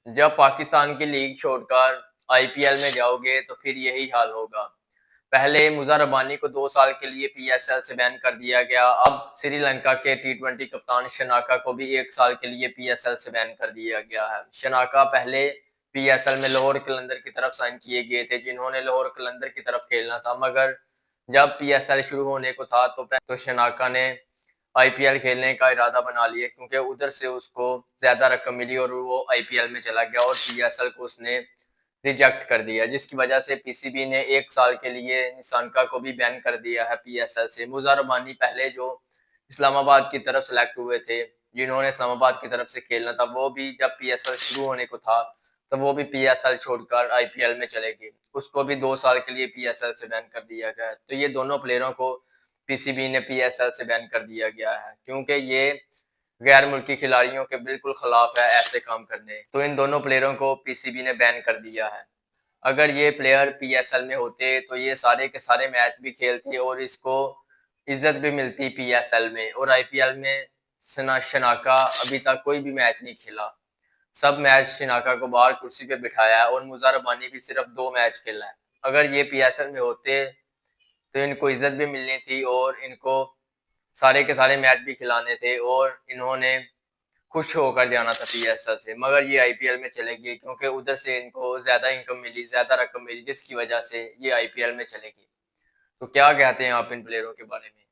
जब पाकिस्तान की लीग छोड़कर आईपीएल में जाओगे तो फिर यही हाल होगा। पहले मुज़र रबानी को 2 साल के लिए पीएसएल से बैन कर दिया गया। अब श्रीलंका के टी20 कप्तान शनाका को भी 1 साल के लिए पीएसएल से बैन कर दिया गया है। शनाका पहले पीएसएल में लाहौर कलंदर की तरफ साइन किए गए थे, जिन्होंने लाहौर कलंदर की तरफ खेलना था, मगर जब पीएसएल शुरू होने को था तो शनाका ने आईपीएल खेलने का इरादा बना लिया, क्योंकि उधर से उसको ज्यादा रकम मिली और वो आईपीएल में चला गया और पीएसएल को उसने रिजेक्ट कर दिया, जिसकी वजह से पीसीबी ने 1 साल के लिए निशानका को भी बैन कर दिया है पीएसएल से। मुज़र रबानी पहले जो इस्लामाबाद की तरफ सेलेक्ट हुए थे, जिन्होंने इस्लामाबाद की तरफ से खेलना था, वो भी जब पीएसएल शुरू होने को था तो वो भी पीएसएल छोड़कर आईपीएल में चले गए। उसको भी 2 साल के लिए पीएसएल से बैन कर दिया गया। तो ये दोनों प्लेयरों को पीसीबी ने पीएसएल से बैन कर दिया गया है, क्योंकि ये गैर मुल्की खिलाड़ियों के बिल्कुल खिलाफ है ऐसे काम करने। तो इन दोनों प्लेयरों को पीसीबी ने बैन कर दिया है। अगर ये प्लेयर पीएसएल में होते तो ये सारे के सारे मैच भी खेलते और इसको इज्जत भी मिलती पीएसएल में। और आईपीएल में शनाका अभी तक कोई भी मैच नहीं खेला। सब मैच शनाका को बाहर कुर्सी पे बिठाया है और मुज़र रबानी भी सिर्फ 2 मैच खेला है। अगर ये पीएसएल में होते तो इनको इज्जत भी मिलनी थी और इनको सारे के सारे मैच भी खिलाने थे और इन्होंने खुश होकर जाना था पीएसएल से, मगर ये आईपीएल में चले गए क्योंकि उधर से इनको ज्यादा इनकम मिली, ज्यादा रकम मिली, जिसकी वजह से ये आईपीएल में चले गए। तो क्या कहते हैं आप इन प्लेयरों के बारे में?